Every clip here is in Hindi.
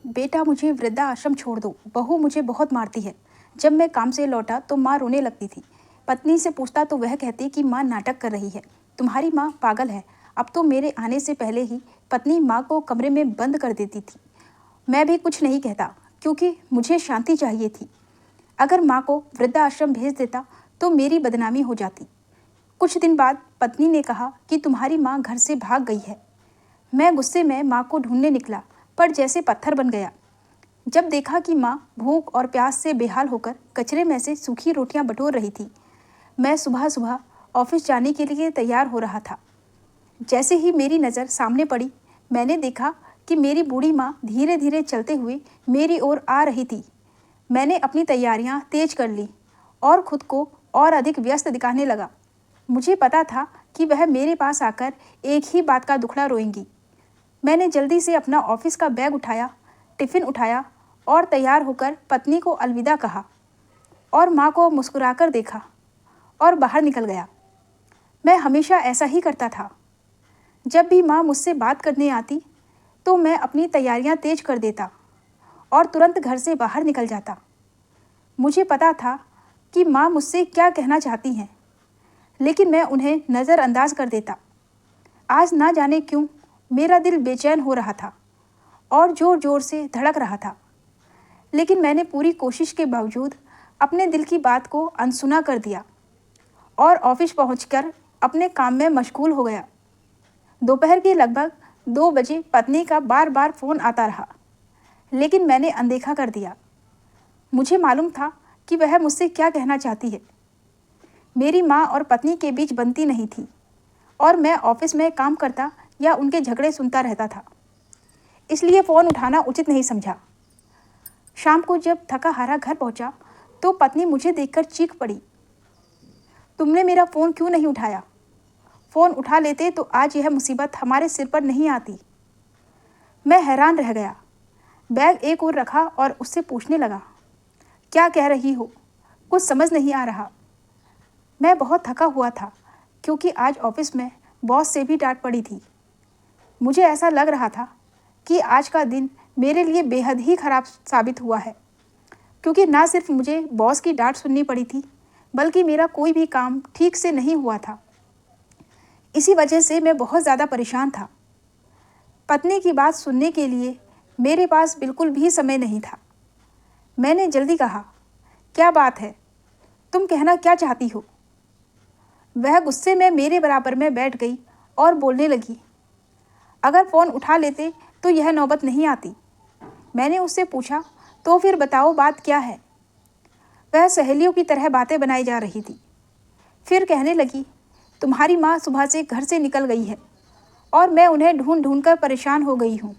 बेटा मुझे वृद्धा आश्रम छोड़ दो, बहू मुझे बहुत मारती है। जब मैं काम से लौटा तो माँ रोने लगती थी। पत्नी से पूछता तो वह कहती कि माँ नाटक कर रही है, तुम्हारी माँ पागल है। अब तो मेरे आने से पहले ही पत्नी माँ को कमरे में बंद कर देती थी। मैं भी कुछ नहीं कहता क्योंकि मुझे शांति चाहिए थी। अगर माँ को वृद्धा आश्रम भेज देता तो मेरी बदनामी हो जाती। कुछ दिन बाद पत्नी ने कहा कि तुम्हारी माँ घर से भाग गई है। मैं गुस्से में माँ को ढूंढने निकला, पर जैसे पत्थर बन गया जब देखा कि माँ भूख और प्यास से बेहाल होकर कचरे में से सूखी रोटियां बटोर रही थी। मैं सुबह सुबह ऑफिस जाने के लिए तैयार हो रहा था। जैसे ही मेरी नज़र सामने पड़ी, मैंने देखा कि मेरी बूढ़ी माँ धीरे धीरे चलते हुए मेरी ओर आ रही थी। मैंने अपनी तैयारियां तेज कर ली और खुद को और अधिक व्यस्त दिखाने लगा। मुझे पता था कि वह मेरे पास आकर एक ही बात का दुखड़ा रोएंगी। मैंने जल्दी से अपना ऑफिस का बैग उठाया, टिफ़िन उठाया और तैयार होकर पत्नी को अलविदा कहा और माँ को मुस्कुराकर देखा और बाहर निकल गया। मैं हमेशा ऐसा ही करता था। जब भी माँ मुझसे बात करने आती तो मैं अपनी तैयारियां तेज कर देता और तुरंत घर से बाहर निकल जाता। मुझे पता था कि माँ मुझसे क्या कहना चाहती हैं, लेकिन मैं उन्हें नज़रअंदाज कर देता। आज ना जाने क्यों मेरा दिल बेचैन हो रहा था और ज़ोर ज़ोर से धड़क रहा था, लेकिन मैंने पूरी कोशिश के बावजूद अपने दिल की बात को अनसुना कर दिया और ऑफिस पहुंचकर अपने काम में मशगूल हो गया। दोपहर के लगभग 2 बजे पत्नी का बार बार फ़ोन आता रहा, लेकिन मैंने अनदेखा कर दिया। मुझे मालूम था कि वह मुझसे क्या कहना चाहती है। मेरी माँ और पत्नी के बीच बनती नहीं थी और मैं ऑफिस में काम करता या उनके झगड़े सुनता रहता था, इसलिए फ़ोन उठाना उचित नहीं समझा। शाम को जब थका हारा घर पहुंचा तो पत्नी मुझे देखकर चीख पड़ी, तुमने मेरा फ़ोन क्यों नहीं उठाया? फ़ोन उठा लेते तो आज यह मुसीबत हमारे सिर पर नहीं आती। मैं हैरान रह गया, बैग एक ओर रखा और उससे पूछने लगा, क्या कह रही हो? कुछ समझ नहीं आ रहा। मैं बहुत थका हुआ था क्योंकि आज ऑफिस में बॉस से भी डांट पड़ी थी। मुझे ऐसा लग रहा था कि आज का दिन मेरे लिए बेहद ही खराब साबित हुआ है, क्योंकि ना सिर्फ मुझे बॉस की डांट सुननी पड़ी थी, बल्कि मेरा कोई भी काम ठीक से नहीं हुआ था। इसी वजह से मैं बहुत ज़्यादा परेशान था। पत्नी की बात सुनने के लिए मेरे पास बिल्कुल भी समय नहीं था। मैंने जल्दी कहा, क्या बात है? तुम कहना क्या चाहती हो? वह गुस्से में मेरे बराबर में बैठ गई और बोलने लगी, अगर फ़ोन उठा लेते तो यह नौबत नहीं आती। मैंने उससे पूछा, तो फिर बताओ बात क्या है? वह सहेलियों की तरह बातें बनाई जा रही थी। फिर कहने लगी, तुम्हारी माँ सुबह से घर से निकल गई है और मैं उन्हें ढूंढ ढूंढ कर परेशान हो गई हूँ।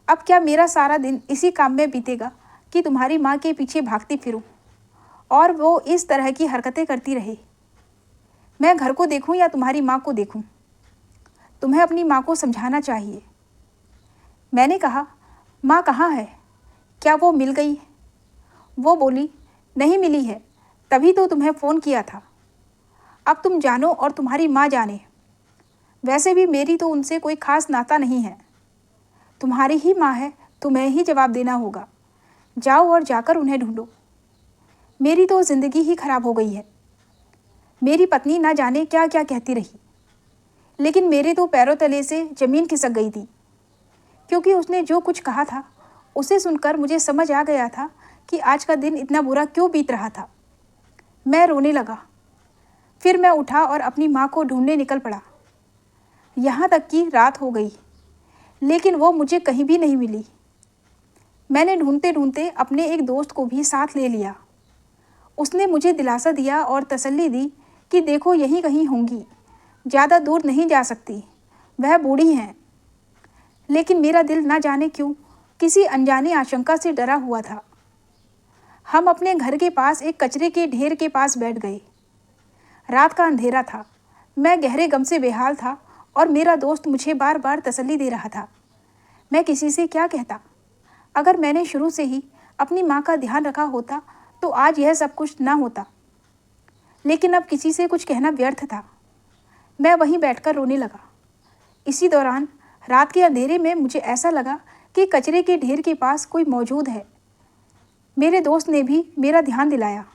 अब क्या मेरा सारा दिन इसी काम में बीतेगा कि तुम्हारी माँ के पीछे भागती फिरूं और वो इस तरह की हरकतें करती रहे? मैं घर को देखूं या तुम्हारी माँ को देखूं? तुम्हें अपनी माँ को समझाना चाहिए। मैंने कहा, माँ कहाँ है? क्या वो मिल गई? वो बोली, नहीं मिली है, तभी तो तुम्हें फ़ोन किया था। अब तुम जानो और तुम्हारी माँ जाने। वैसे भी मेरी तो उनसे कोई खास नाता नहीं है। तुम्हारी ही माँ है, तुम्हें ही जवाब देना होगा। जाओ और जाकर उन्हें ढूंढो। मेरी तो ज़िंदगी ही खराब हो गई है। मेरी पत्नी ना जाने क्या क्या कहती रही, लेकिन मेरे तो पैरों तले से ज़मीन खिसक गई थी, क्योंकि उसने जो कुछ कहा था उसे सुनकर मुझे समझ आ गया था कि आज का दिन इतना बुरा क्यों बीत रहा था। मैं रोने लगा। फिर मैं उठा और अपनी माँ को ढूंढने निकल पड़ा। यहाँ तक कि रात हो गई, लेकिन वो मुझे कहीं भी नहीं मिली। मैंने ढूंढते ढूंढते अपने एक दोस्त को भी साथ ले लिया। उसने मुझे दिलासा दिया और तसल्ली दी कि देखो यहीं कहीं होंगी, ज़्यादा दूर नहीं जा सकती, वह बूढ़ी हैं। लेकिन मेरा दिल ना जाने क्यों किसी अनजानी आशंका से डरा हुआ था। हम अपने घर के पास एक कचरे के ढेर के पास बैठ गए। रात का अंधेरा था। मैं गहरे गम से बेहाल था और मेरा दोस्त मुझे बार बार तसल्ली दे रहा था। मैं किसी से क्या कहता? अगर मैंने शुरू से ही अपनी माँ का ध्यान रखा होता तो आज यह सब कुछ ना होता, लेकिन अब किसी से कुछ कहना व्यर्थ था। मैं वहीं बैठकर रोने लगा। इसी दौरान रात के अंधेरे में मुझे ऐसा लगा कि कचरे के ढेर के पास कोई मौजूद है। मेरे दोस्त ने भी मेरा ध्यान दिलाया।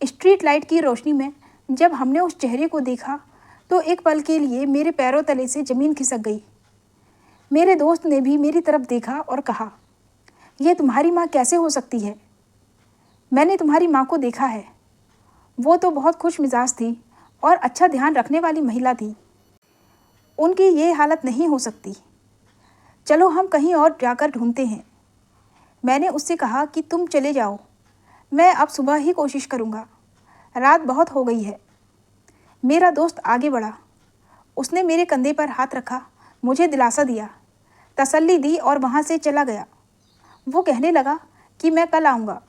स्ट्रीट लाइट की रोशनी में जब हमने उस चेहरे को देखा तो एक पल के लिए मेरे पैरों तले से ज़मीन खिसक गई। मेरे दोस्त ने भी मेरी तरफ देखा और कहा, यह तुम्हारी माँ कैसे हो सकती है? मैंने तुम्हारी माँ को देखा है। वो तो बहुत खुश मिजाज थी और अच्छा ध्यान रखने वाली महिला थी। उनकी ये हालत नहीं हो सकती। चलो हम कहीं और जाकर ढूंढते हैं। मैंने उससे कहा कि तुम चले जाओ, मैं अब सुबह ही कोशिश करूँगा, रात बहुत हो गई है। मेरा दोस्त आगे बढ़ा। उसने मेरे कंधे पर हाथ रखा, मुझे दिलासा दिया, तसल्ली दी और वहाँ से चला गया। वो कहने लगा कि मैं कल आऊँगा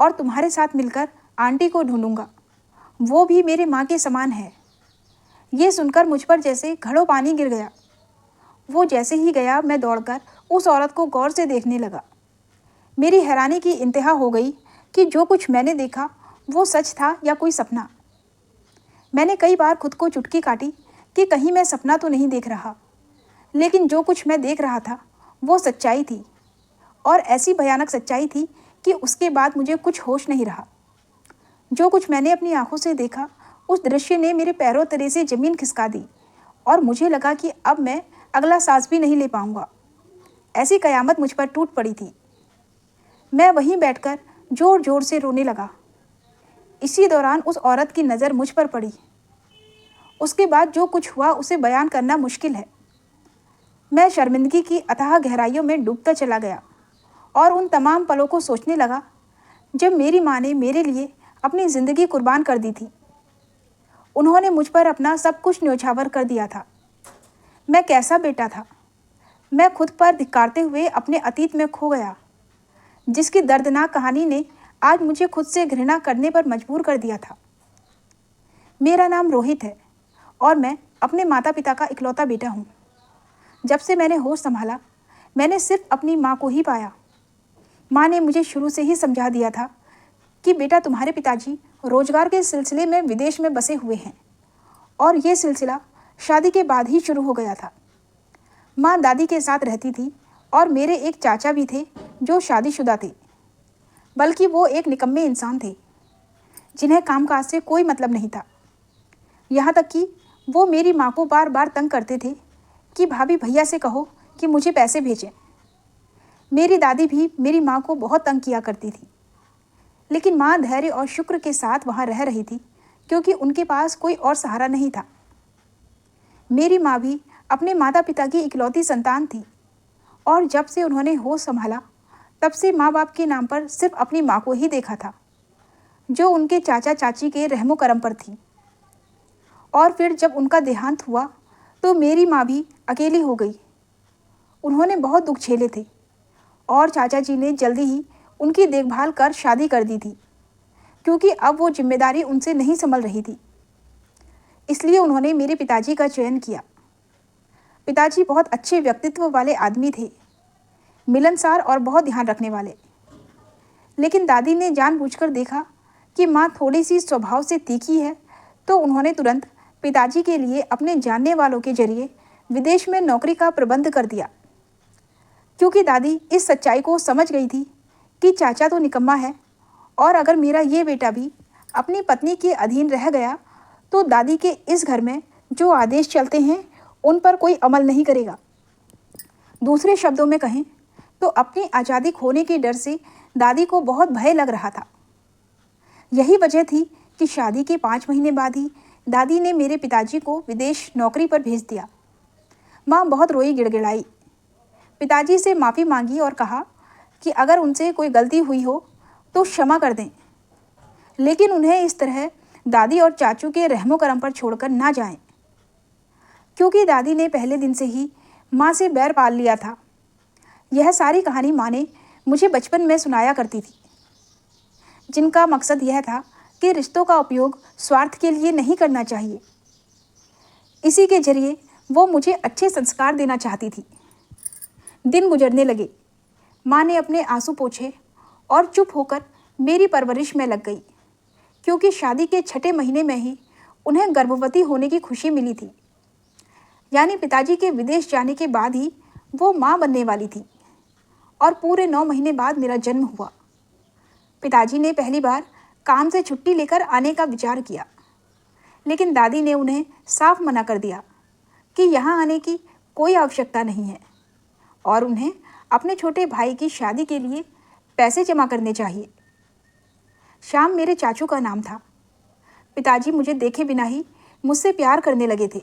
और तुम्हारे साथ मिलकर आंटी को ढूंढूंगा। वो भी मेरे माँ के समान है। ये सुनकर मुझ पर जैसे घड़ों पानी गिर गया। वो जैसे ही गया मैं दौड़कर उस औरत को गौर से देखने लगा। मेरी हैरानी की इंतहा हो गई कि जो कुछ मैंने देखा वो सच था या कोई सपना। मैंने कई बार खुद को चुटकी काटी कि कहीं मैं सपना तो नहीं देख रहा, लेकिन जो कुछ मैं देख रहा था वो सच्चाई थी, और ऐसी भयानक सच्चाई थी कि उसके बाद मुझे कुछ होश नहीं रहा। जो कुछ मैंने अपनी आंखों से देखा उस दृश्य ने मेरे पैरों तले से ज़मीन खिसका दी और मुझे लगा कि अब मैं अगला सांस भी नहीं ले पाऊंगा। ऐसी कयामत मुझ पर टूट पड़ी थी। मैं वहीं बैठकर ज़ोर ज़ोर से रोने लगा। इसी दौरान उस औरत की नज़र मुझ पर पड़ी। उसके बाद जो कुछ हुआ उसे बयान करना मुश्किल है। मैं शर्मिंदगी की अथाह गहराइयों में डूबता चला गया और उन तमाम पलों को सोचने लगा जब मेरी माँ ने मेरे लिए अपनी ज़िंदगी कुर्बान कर दी थी। उन्होंने मुझ पर अपना सब कुछ न्योछावर कर दिया था। मैं कैसा बेटा था। मैं खुद पर धिक्कारते हुए अपने अतीत में खो गया, जिसकी दर्दनाक कहानी ने आज मुझे खुद से घृणा करने पर मजबूर कर दिया था। मेरा नाम रोहित है और मैं अपने माता पिता का इकलौता बेटा हूँ। जब से मैंने होश संभाला मैंने सिर्फ अपनी माँ को ही पाया। माँ ने मुझे शुरू से ही समझा दिया था कि बेटा तुम्हारे पिताजी रोजगार के सिलसिले में विदेश में बसे हुए हैं, और ये सिलसिला शादी के बाद ही शुरू हो गया था। माँ दादी के साथ रहती थी और मेरे एक चाचा भी थे जो शादीशुदा थे, बल्कि वो एक निकम्मे इंसान थे जिन्हें कामकाज से कोई मतलब नहीं था। यहाँ तक कि वो मेरी माँ को बार बार तंग करते थे कि भाभी भैया से कहो कि मुझे पैसे भेजें। मेरी दादी भी मेरी माँ को बहुत तंग किया करती थी, लेकिन माँ धैर्य और शुक्र के साथ वहाँ रह रही थी क्योंकि उनके पास कोई और सहारा नहीं था। मेरी माँ भी अपने माता पिता की इकलौती संतान थी, और जब से उन्होंने होश संभाला तब से माँ बाप के नाम पर सिर्फ अपनी माँ को ही देखा था, जो उनके चाचा चाची के रहमो करम पर थी। और फिर जब उनका देहांत हुआ तो मेरी माँ भी अकेली हो गई। उन्होंने बहुत दुख झेले थे और चाचा जी ने जल्दी ही उनकी देखभाल कर शादी कर दी थी, क्योंकि अब वो जिम्मेदारी उनसे नहीं संभल रही थी। इसलिए उन्होंने मेरे पिताजी का चयन किया। पिताजी बहुत अच्छे व्यक्तित्व वाले आदमी थे, मिलनसार और बहुत ध्यान रखने वाले। लेकिन दादी ने जानबूझकर देखा कि माँ थोड़ी सी स्वभाव से तीखी है, तो उन्होंने तुरंत पिताजी के लिए अपने जानने वालों के जरिए विदेश में नौकरी का प्रबंध कर दिया, क्योंकि दादी इस सच्चाई को समझ गई थी कि चाचा तो निकम्मा है, और अगर मेरा ये बेटा भी अपनी पत्नी के अधीन रह गया तो दादी के इस घर में जो आदेश चलते हैं उन पर कोई अमल नहीं करेगा। दूसरे शब्दों में कहें तो अपनी आज़ादी खोने के डर से दादी को बहुत भय लग रहा था। यही वजह थी कि शादी के 5 महीने बाद ही दादी ने मेरे पिताजी को विदेश नौकरी पर भेज दिया। माँ बहुत रोई गिड़गिड़ाई, पिताजी से माफ़ी मांगी और कहा कि अगर उनसे कोई गलती हुई हो तो क्षमा कर दें, लेकिन उन्हें इस तरह दादी और चाचू के रहमो करम पर छोड़कर ना जाएं, क्योंकि दादी ने पहले दिन से ही माँ से बैर पाल लिया था। यह सारी कहानी माँ ने मुझे बचपन में सुनाया करती थी, जिनका मकसद यह था कि रिश्तों का उपयोग स्वार्थ के लिए नहीं करना चाहिए। इसी के जरिए वो मुझे अच्छे संस्कार देना चाहती थी। दिन गुजरने लगे। माँ ने अपने आंसू पोंछे और चुप होकर मेरी परवरिश में लग गई, क्योंकि शादी के 6ठे महीने में ही उन्हें गर्भवती होने की खुशी मिली थी। यानी पिताजी के विदेश जाने के बाद ही वो माँ बनने वाली थी। और पूरे 9 महीने बाद मेरा जन्म हुआ। पिताजी ने पहली बार काम से छुट्टी लेकर आने का विचार किया, लेकिन दादी ने उन्हें साफ मना कर दिया कि यहाँ आने की कोई आवश्यकता नहीं है और उन्हें अपने छोटे भाई की शादी के लिए पैसे जमा करने चाहिए। श्याम मेरे चाचू का नाम था। पिताजी मुझे देखे बिना ही मुझसे प्यार करने लगे थे।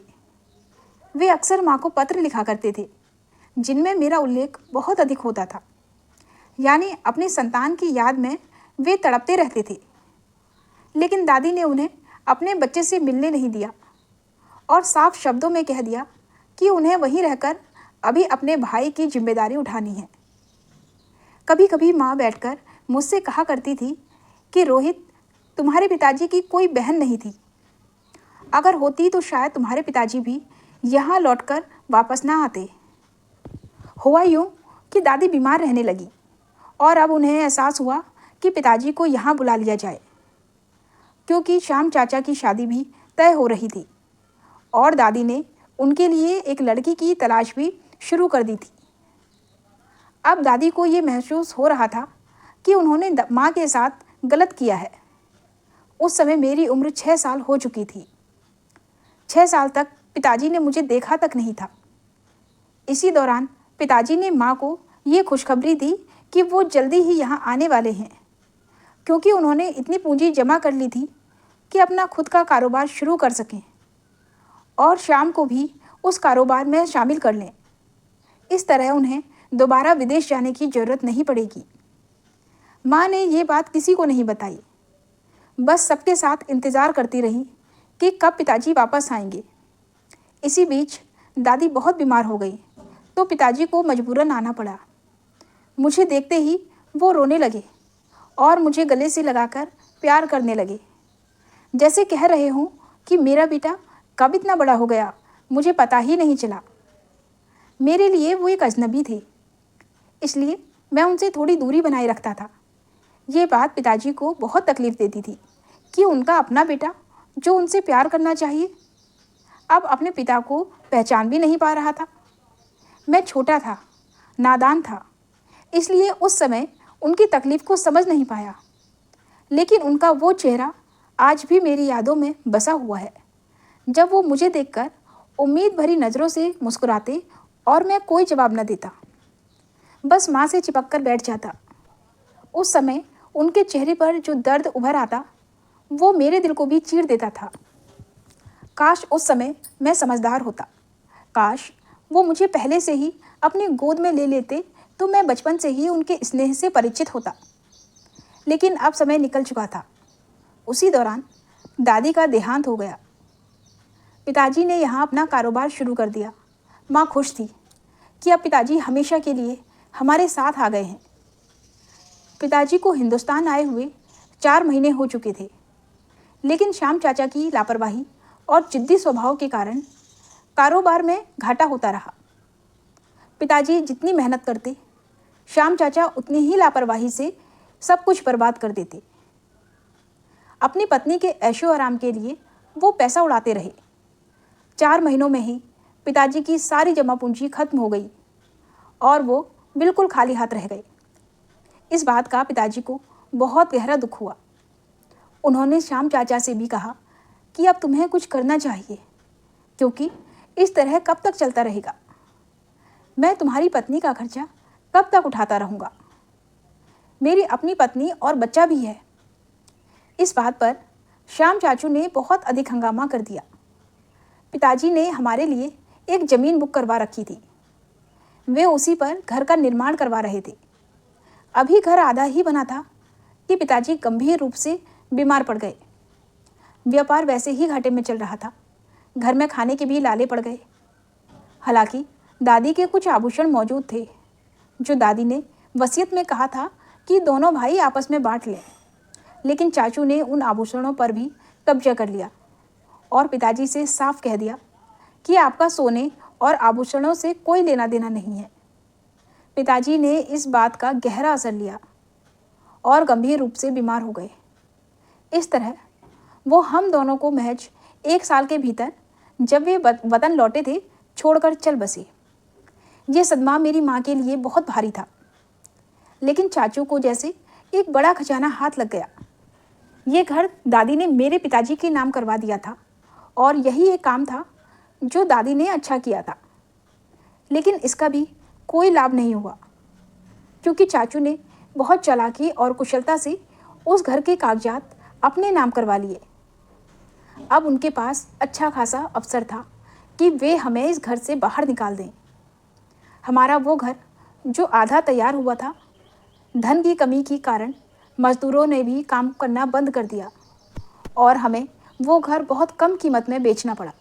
वे अक्सर माँ को पत्र लिखा करते थे, जिनमें मेरा उल्लेख बहुत अधिक होता था, यानी अपनी संतान की याद में वे तड़पते रहते थे। लेकिन दादी ने उन्हें अपने बच्चे से मिलने नहीं दिया और साफ शब्दों में कह दिया कि उन्हें वहीं रहकर अभी अपने भाई की जिम्मेदारी उठानी है। कभी कभी माँ बैठकर मुझसे कहा करती थी कि रोहित, तुम्हारे पिताजी की कोई बहन नहीं थी। अगर होती तो शायद तुम्हारे पिताजी भी यहाँ लौटकर वापस ना आते। हुआ यूँ कि दादी बीमार रहने लगी और अब उन्हें एहसास हुआ कि पिताजी को यहाँ बुला लिया जाए, क्योंकि श्याम चाचा की शादी भी तय हो रही थी और दादी ने उनके लिए एक लड़की की तलाश भी शुरू कर दी थी। अब दादी को ये महसूस हो रहा था कि उन्होंने माँ के साथ गलत किया है। उस समय मेरी उम्र 6 साल हो चुकी थी। 6 साल तक पिताजी ने मुझे देखा तक नहीं था। इसी दौरान पिताजी ने माँ को ये खुशखबरी दी कि वो जल्दी ही यहाँ आने वाले हैं, क्योंकि उन्होंने इतनी पूंजी जमा कर ली थी कि अपना खुद का कारोबार शुरू कर सकें और श्याम को भी उस कारोबार में शामिल कर लें। इस तरह उन्हें दोबारा विदेश जाने की ज़रूरत नहीं पड़ेगी। माँ ने ये बात किसी को नहीं बताई, बस सबके साथ इंतज़ार करती रही कि कब पिताजी वापस आएंगे। इसी बीच दादी बहुत बीमार हो गई तो पिताजी को मजबूरन आना पड़ा। मुझे देखते ही वो रोने लगे और मुझे गले से लगाकर प्यार करने लगे, जैसे कह रहे हों कि मेरा बेटा कब इतना बड़ा हो गया, मुझे पता ही नहीं चला। मेरे लिए वो एक अजनबी थे, इसलिए मैं उनसे थोड़ी दूरी बनाए रखता था। ये बात पिताजी को बहुत तकलीफ़ देती थी कि उनका अपना बेटा जो उनसे प्यार करना चाहिए, अब अपने पिता को पहचान भी नहीं पा रहा था। मैं छोटा था, नादान था, इसलिए उस समय उनकी तकलीफ़ को समझ नहीं पाया। लेकिन उनका वो चेहरा आज भी मेरी यादों में बसा हुआ है, जब वो मुझे देखकर उम्मीद भरी नज़रों से मुस्कुराते और मैं कोई जवाब न देता, बस माँ से चिपक कर बैठ जाता। उस समय उनके चेहरे पर जो दर्द उभर आता, वो मेरे दिल को भी चीर देता था। काश उस समय मैं समझदार होता। काश वो मुझे पहले से ही अपनी गोद में ले लेते तो मैं बचपन से ही उनके स्नेह से परिचित होता। लेकिन अब समय निकल चुका था। उसी दौरान दादी का देहांत हो गया। पिताजी ने यहाँ अपना कारोबार शुरू कर दिया। माँ खुश थी कि अब पिताजी हमेशा के लिए हमारे साथ आ गए हैं। पिताजी को हिंदुस्तान आए हुए 4 महीने हो चुके थे, लेकिन श्याम चाचा की लापरवाही और जिद्दी स्वभाव के कारण कारोबार में घाटा होता रहा। पिताजी जितनी मेहनत करते, श्याम चाचा उतनी ही लापरवाही से सब कुछ बर्बाद कर देते। अपनी पत्नी के ऐशो आराम के लिए वो पैसा उड़ाते रहे। 4 महीनों में ही पिताजी की सारी जमा पूंजी खत्म हो गई और वो बिल्कुल खाली हाथ रह गए। इस बात का पिताजी को बहुत गहरा दुख हुआ। उन्होंने श्याम चाचा से भी कहा कि अब तुम्हें कुछ करना चाहिए, क्योंकि इस तरह कब तक चलता रहेगा। मैं तुम्हारी पत्नी का खर्चा कब तक उठाता रहूँगा। मेरी अपनी पत्नी और बच्चा भी है। इस बात पर श्याम चाचू ने बहुत अधिक हंगामा कर दिया। पिताजी ने हमारे लिए एक ज़मीन बुक करवा रखी थी। वे उसी पर घर का निर्माण करवा रहे थे। अभी घर आधा ही बना था कि पिताजी गंभीर रूप से बीमार पड़ गए। व्यापार वैसे ही घाटे में चल रहा था। घर में खाने के भी लाले पड़ गए। हालांकि दादी के कुछ आभूषण मौजूद थे, जो दादी ने वसीयत में कहा था कि दोनों भाई आपस में बांट लें, लेकिन चाचू ने उन आभूषणों पर भी कब्जा कर लिया और पिताजी से साफ कह दिया कि आपका सोने और आभूषणों से कोई लेना देना नहीं है। पिताजी ने इस बात का गहरा असर लिया और गंभीर रूप से बीमार हो गए। इस तरह वो हम दोनों को महज 1 साल के भीतर, जब वे वतन लौटे थे, छोड़कर चल बसे। ये सदमा मेरी माँ के लिए बहुत भारी था। लेकिन चाचू को जैसे एक बड़ा खजाना हाथ लग गया। ये घर दादी ने मेरे पिताजी के नाम करवा दिया था और यही एक काम था जो दादी ने अच्छा किया था। लेकिन इसका भी कोई लाभ नहीं हुआ क्योंकि चाचू ने बहुत चालाकी और कुशलता से उस घर के कागजात अपने नाम करवा लिए। अब उनके पास अच्छा खासा अवसर था कि वे हमें इस घर से बाहर निकाल दें। हमारा वो घर जो आधा तैयार हुआ था, धन की कमी के कारण मजदूरों ने भी काम करना बंद कर दिया और हमें वो घर बहुत कम कीमत में बेचना पड़ा।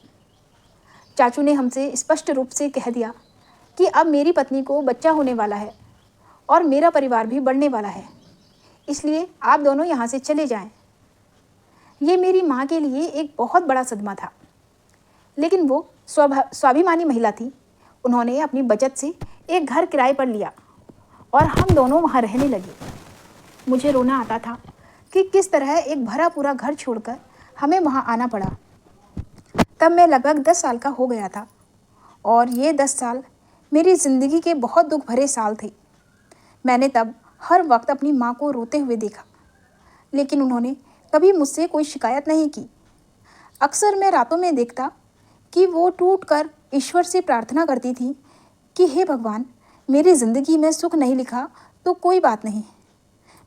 चाचू ने हमसे स्पष्ट रूप से कह दिया कि अब मेरी पत्नी को बच्चा होने वाला है और मेरा परिवार भी बढ़ने वाला है, इसलिए आप दोनों यहाँ से चले जाएं। ये मेरी माँ के लिए एक बहुत बड़ा सदमा था, लेकिन वो स्वाभिमानी महिला थी। उन्होंने अपनी बचत से एक घर किराए पर लिया और हम दोनों वहाँ रहने लगे। मुझे रोना आता था कि किस तरह एक भरा पूरा घर छोड़कर हमें वहाँ आना पड़ा। तब मैं लगभग 10 साल का हो गया था और ये 10 साल मेरी ज़िंदगी के बहुत दुख भरे साल थे। मैंने तब हर वक्त अपनी माँ को रोते हुए देखा, लेकिन उन्होंने कभी मुझसे कोई शिकायत नहीं की। अक्सर मैं रातों में देखता कि वो टूट कर ईश्वर से प्रार्थना करती थी कि हे भगवान, मेरी ज़िंदगी में सुख नहीं लिखा तो कोई बात नहीं,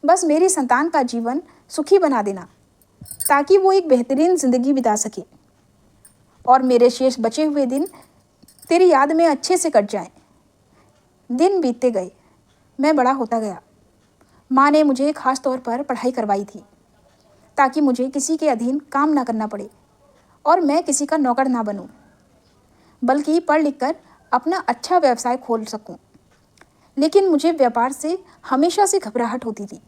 बस मेरी संतान का जीवन सुखी बना देना ताकि वो एक बेहतरीन ज़िंदगी बिता सके और मेरे शेष बचे हुए दिन तेरी याद में अच्छे से कट जाएं। दिन बीतते गए, मैं बड़ा होता गया। माँ ने मुझे ख़ास तौर पर पढ़ाई करवाई थी ताकि मुझे किसी के अधीन काम ना करना पड़े और मैं किसी का नौकर ना बनूं, बल्कि पढ़ लिख कर अपना अच्छा व्यवसाय खोल सकूं। लेकिन मुझे व्यापार से हमेशा से घबराहट होती थी।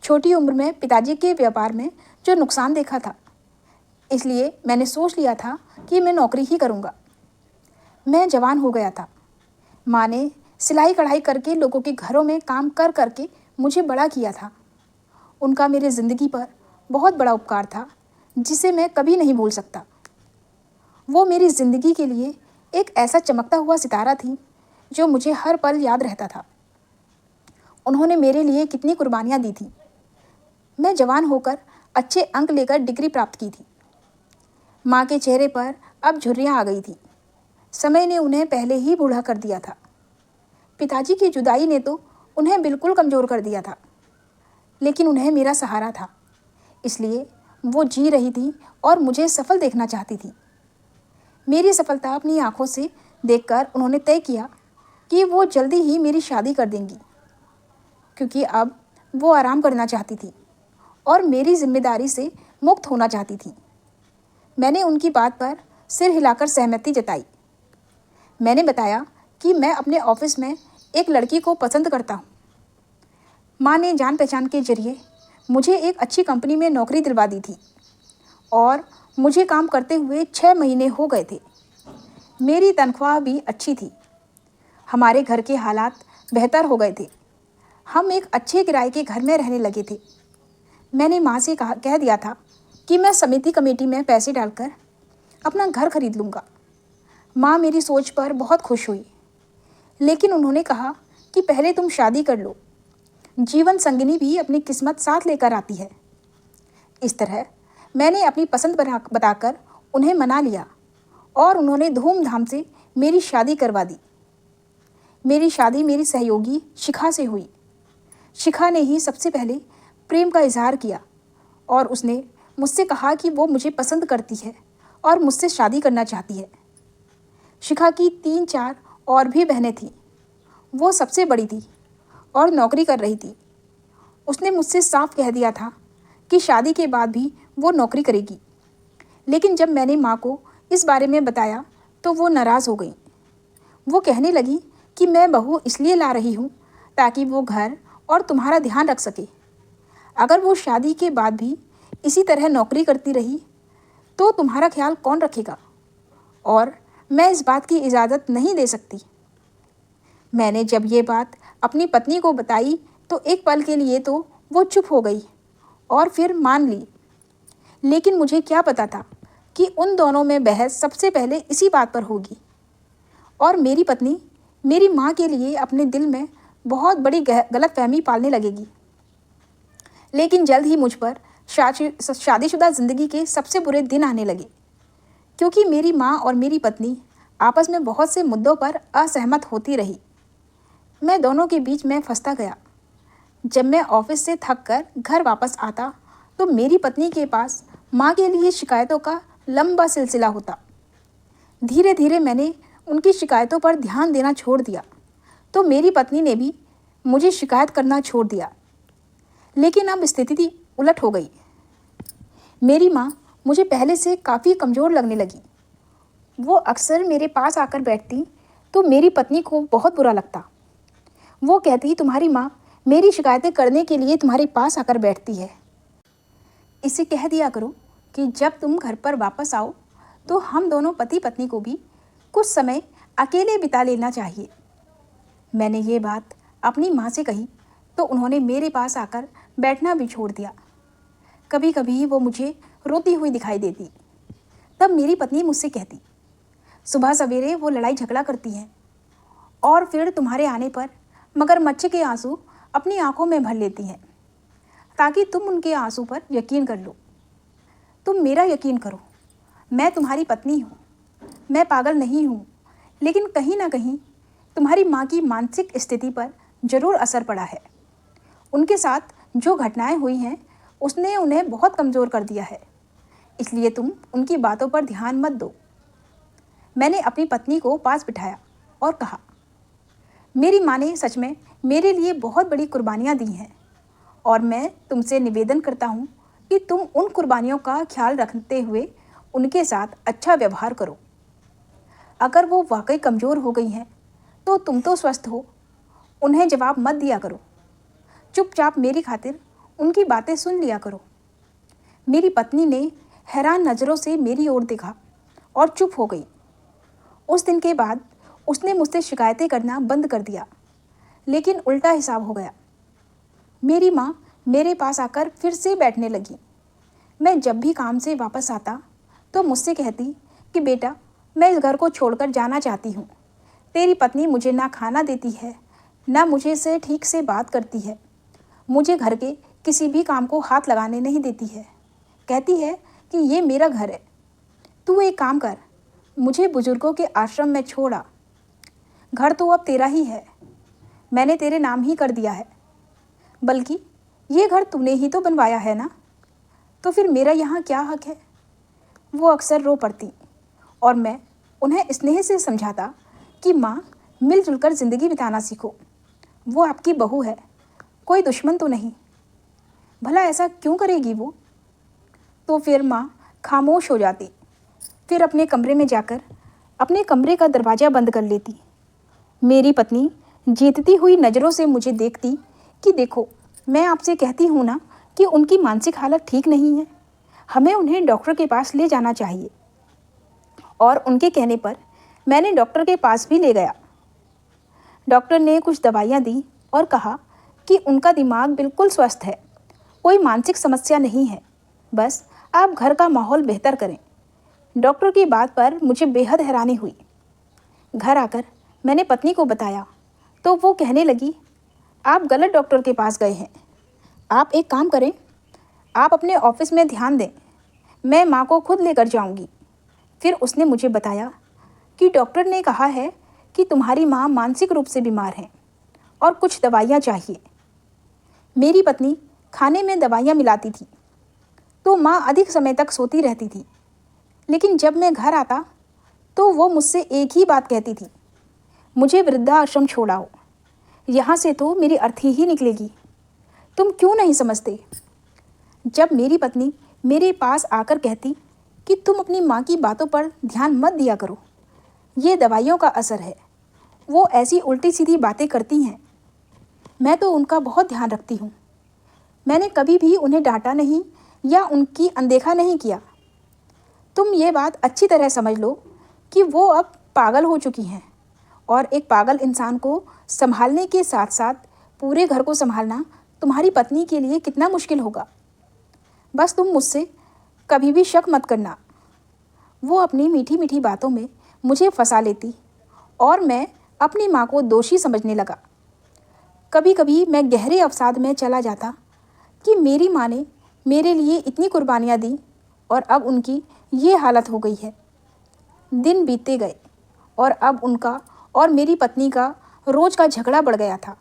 छोटी उम्र में पिताजी के व्यापार में जो नुकसान देखा था, इसलिए मैंने सोच लिया था कि मैं नौकरी ही करूँगा। मैं जवान हो गया था। माँ ने सिलाई कढ़ाई करके लोगों के घरों में काम कर करके मुझे बड़ा किया था। उनका मेरे ज़िंदगी पर बहुत बड़ा उपकार था जिसे मैं कभी नहीं भूल सकता। वो मेरी ज़िंदगी के लिए एक ऐसा चमकता हुआ सितारा थी जो मुझे हर पल याद रहता था। उन्होंने मेरे लिए कितनी कुर्बानियाँ दी थी। मैं जवान होकर अच्छे अंक लेकर डिग्री प्राप्त की थी। माँ के चेहरे पर अब झुर्रियाँ आ गई थी। समय ने उन्हें पहले ही बूढ़ा कर दिया था। पिताजी की जुदाई ने तो उन्हें बिल्कुल कमज़ोर कर दिया था, लेकिन उन्हें मेरा सहारा था, इसलिए वो जी रही थी और मुझे सफल देखना चाहती थी। मेरी सफलता अपनी आंखों से देखकर उन्होंने तय किया कि वो जल्दी ही मेरी शादी कर देंगी, क्योंकि अब वो आराम करना चाहती थी और मेरी जिम्मेदारी से मुक्त होना चाहती थी। मैंने उनकी बात पर सिर हिलाकर सहमति जताई। मैंने बताया कि मैं अपने ऑफिस में एक लड़की को पसंद करता हूँ। माँ ने जान पहचान के जरिए मुझे एक अच्छी कंपनी में नौकरी दिलवा दी थी और मुझे काम करते हुए 6 महीने हो गए थे। मेरी तनख्वाह भी अच्छी थी। हमारे घर के हालात बेहतर हो गए थे। हम एक अच्छे किराए के घर में रहने लगे थे। मैंने माँ से कह दिया था कि मैं समिति कमेटी में पैसे डालकर अपना घर खरीद लूँगा। माँ मेरी सोच पर बहुत खुश हुई, लेकिन उन्होंने कहा कि पहले तुम शादी कर लो। जीवन संगिनी भी अपनी किस्मत साथ लेकर आती है। इस तरह मैंने अपनी पसंद बताकर उन्हें मना लिया और उन्होंने धूमधाम से मेरी शादी करवा दी। मेरी शादी मेरी सहयोगी शिखा से हुई। शिखा ने ही सबसे पहले प्रेम का इजहार किया और उसने मुझसे कहा कि वो मुझे पसंद करती है और मुझसे शादी करना चाहती है। शिखा की 3-4 और भी बहनें थीं। वो सबसे बड़ी थी और नौकरी कर रही थी। उसने मुझसे साफ कह दिया था कि शादी के बाद भी वो नौकरी करेगी। लेकिन जब मैंने माँ को इस बारे में बताया तो वो नाराज़ हो गई। वो कहने लगी कि मैं बहू इसलिए ला रही हूँ ताकि वो घर और तुम्हारा ध्यान रख सके। अगर वो शादी के बाद भी इसी तरह नौकरी करती रही तो तुम्हारा ख्याल कौन रखेगा, और मैं इस बात की इजाज़त नहीं दे सकती। मैंने जब ये बात अपनी पत्नी को बताई तो एक पल के लिए तो वो चुप हो गई और फिर मान ली। लेकिन मुझे क्या पता था कि उन दोनों में बहस सबसे पहले इसी बात पर होगी। और मेरी पत्नी मेरी माँ के लिए अपने दिल में बहुत बड़ी गलतफहमी पालने लगेगी। लेकिन जल्द ही मुझ पर शादीशुदा ज़िंदगी के सबसे बुरे दिन आने लगे, क्योंकि मेरी माँ और मेरी पत्नी आपस में बहुत से मुद्दों पर असहमत होती रही। मैं दोनों के बीच में फंसता गया। जब मैं ऑफिस से थक कर घर वापस आता तो मेरी पत्नी के पास माँ के लिए शिकायतों का लंबा सिलसिला होता। धीरे धीरे मैंने उनकी शिकायतों पर ध्यान देना छोड़ दिया तो मेरी पत्नी ने भी मुझे शिकायत करना छोड़ दिया। लेकिन अब स्थिति उलट हो गई। मेरी माँ मुझे पहले से काफ़ी कमज़ोर लगने लगी। वो अक्सर मेरे पास आकर बैठती तो मेरी पत्नी को बहुत बुरा लगता। वो कहती, तुम्हारी माँ मेरी शिकायतें करने के लिए तुम्हारे पास आकर बैठती है। इसे कह दिया करो कि जब तुम घर पर वापस आओ तो हम दोनों पति पत्नी को भी कुछ समय अकेले बिता लेना चाहिए। मैंने ये बात अपनी माँ से कही तो उन्होंने मेरे पास आकर बैठना भी छोड़ दिया। कभी कभी वो मुझे रोती हुई दिखाई देती। तब मेरी पत्नी मुझसे कहती, सुबह सवेरे वो लड़ाई झगड़ा करती हैं और फिर तुम्हारे आने पर मगरमच्छ के आंसू अपनी आंखों में भर लेती हैं ताकि तुम उनके आंसू पर यकीन कर लो। तुम मेरा यकीन करो, मैं तुम्हारी पत्नी हूँ, मैं पागल नहीं हूँ, लेकिन कहीं ना कहीं तुम्हारी माँ की मानसिक स्थिति पर ज़रूर असर पड़ा है। उनके साथ जो घटनाएं हुई हैं उसने उन्हें बहुत कमज़ोर कर दिया है, इसलिए तुम उनकी बातों पर ध्यान मत दो। मैंने अपनी पत्नी को पास बिठाया और कहा, मेरी माँ ने सच में मेरे लिए बहुत बड़ी कुर्बानियाँ दी हैं और मैं तुमसे निवेदन करता हूँ कि तुम उन कुर्बानियों का ख्याल रखते हुए उनके साथ अच्छा व्यवहार करो। अगर वो वाकई कमज़ोर हो गई हैं तो तुम तो स्वस्थ हो, उन्हें जवाब मत दिया करो। चुपचाप मेरी खातिर उनकी बातें सुन लिया करो। मेरी पत्नी ने हैरान नज़रों से मेरी ओर देखा और चुप हो गई। उस दिन के बाद उसने मुझसे शिकायतें करना बंद कर दिया, लेकिन उल्टा हिसाब हो गया। मेरी माँ मेरे पास आकर फिर से बैठने लगी। मैं जब भी काम से वापस आता तो मुझसे कहती कि बेटा, मैं इस घर को छोड़कर जाना चाहती हूँ। तेरी पत्नी मुझे ना खाना देती है, ना मुझे से ठीक से बात करती है, मुझे घर के किसी भी काम को हाथ लगाने नहीं देती है। कहती है कि ये मेरा घर है, तू एक काम कर, मुझे बुजुर्गों के आश्रम में छोड़ा। घर तो अब तेरा ही है, मैंने तेरे नाम ही कर दिया है, बल्कि ये घर तूने ही तो बनवाया है ना, तो फिर मेरा यहाँ क्या हक है। वो अक्सर रो पड़ती और मैं उन्हें स्नेह से समझाता कि माँ, मिलजुल कर ज़िंदगी बिताना सीखो। वो आपकी बहू है, कोई दुश्मन तो नहीं। भला ऐसा क्यों करेगी वो। तो फिर माँ खामोश हो जाती, फिर अपने कमरे में जाकर अपने कमरे का दरवाज़ा बंद कर लेती। मेरी पत्नी जीतती हुई नज़रों से मुझे देखती कि देखो, मैं आपसे कहती हूँ ना कि उनकी मानसिक हालत ठीक नहीं है, हमें उन्हें डॉक्टर के पास ले जाना चाहिए। और उनके कहने पर मैंने डॉक्टर के पास भी ले गया। डॉक्टर ने कुछ दवाइयाँ दी और कहा कि उनका दिमाग बिल्कुल स्वस्थ है, कोई मानसिक समस्या नहीं है, बस आप घर का माहौल बेहतर करें। डॉक्टर की बात पर मुझे बेहद हैरानी हुई। घर आकर मैंने पत्नी को बताया तो वो कहने लगी, आप गलत डॉक्टर के पास गए हैं, आप एक काम करें, आप अपने ऑफिस में ध्यान दें, मैं माँ को खुद लेकर जाऊँगी। फिर उसने मुझे बताया कि डॉक्टर ने कहा है कि तुम्हारी माँ मानसिक रूप से बीमार हैं और कुछ दवाइयाँ चाहिए। मेरी पत्नी खाने में दवाइयाँ मिलाती थी तो माँ अधिक समय तक सोती रहती थी, लेकिन जब मैं घर आता तो वो मुझसे एक ही बात कहती थी, मुझे वृद्धाश्रम छोड़ाओ, यहाँ से तो मेरी अर्थी ही निकलेगी। तुम क्यों नहीं समझते। जब मेरी पत्नी मेरे पास आकर कहती कि तुम अपनी माँ की बातों पर ध्यान मत दिया करो, ये दवाइयों का असर है, वो ऐसी उल्टी सीधी बातें करती हैं, मैं तो उनका बहुत ध्यान रखती हूँ। मैंने कभी भी उन्हें डांटा नहीं या उनकी अनदेखा नहीं किया। तुम ये बात अच्छी तरह समझ लो कि वो अब पागल हो चुकी हैं और एक पागल इंसान को संभालने के साथ साथ पूरे घर को संभालना तुम्हारी पत्नी के लिए कितना मुश्किल होगा। बस तुम मुझसे कभी भी शक मत करना। वो अपनी मीठी मीठी बातों में मुझे फंसा लेती और मैं अपनी माँ को दोषी समझने लगा। कभी कभी मैं गहरे अवसाद में चला जाता कि मेरी माँ ने मेरे लिए इतनी कुर्बानियाँ दी और अब उनकी ये हालत हो गई है। दिन बीतते गए और अब उनका और मेरी पत्नी का रोज़ का झगड़ा बढ़ गया था।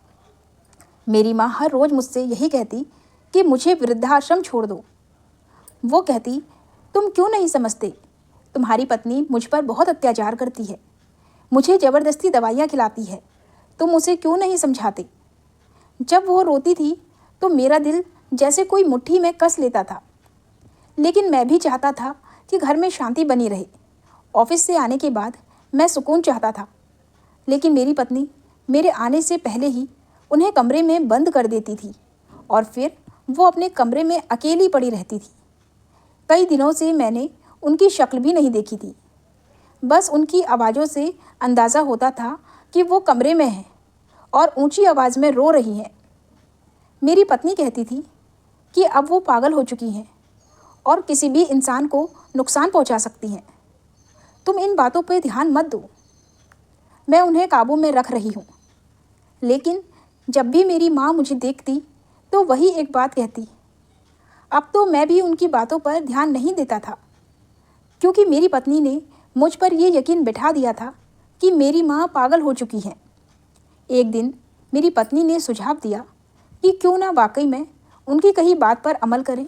मेरी माँ हर रोज़ मुझसे यही कहती कि मुझे वृद्धाश्रम छोड़ दो। वो कहती, तुम क्यों नहीं समझते, तुम्हारी पत्नी मुझ पर बहुत अत्याचार करती है, मुझे ज़बरदस्ती दवाइयाँ खिलाती है, तुम उसे क्यों नहीं समझाते। जब वो रोती थी तो मेरा दिल जैसे कोई मुट्ठी में कस लेता था। लेकिन मैं भी चाहता था कि घर में शांति बनी रहे। ऑफिस से आने के बाद मैं सुकून चाहता था, लेकिन मेरी पत्नी मेरे आने से पहले ही उन्हें कमरे में बंद कर देती थी और फिर वो अपने कमरे में अकेली पड़ी रहती थी। कई दिनों से मैंने उनकी शक्ल भी नहीं देखी थी। बस उनकी आवाज़ों से अंदाज़ा होता था कि वो कमरे में हैं और ऊंची आवाज़ में रो रही हैं। मेरी पत्नी कहती थी कि अब वो पागल हो चुकी हैं और किसी भी इंसान को नुकसान पहुंचा सकती हैं। तुम इन बातों पर ध्यान मत दो, मैं उन्हें काबू में रख रही हूँ। लेकिन जब भी मेरी माँ मुझे देखती तो वही एक बात कहती। अब तो मैं भी उनकी बातों पर ध्यान नहीं देता था, क्योंकि मेरी पत्नी ने मुझ पर यह यकीन बिठा दिया था कि मेरी माँ पागल हो चुकी हैं। एक दिन मेरी पत्नी ने सुझाव दिया कि क्यों ना वाकई में उनकी कही बात पर अमल करें,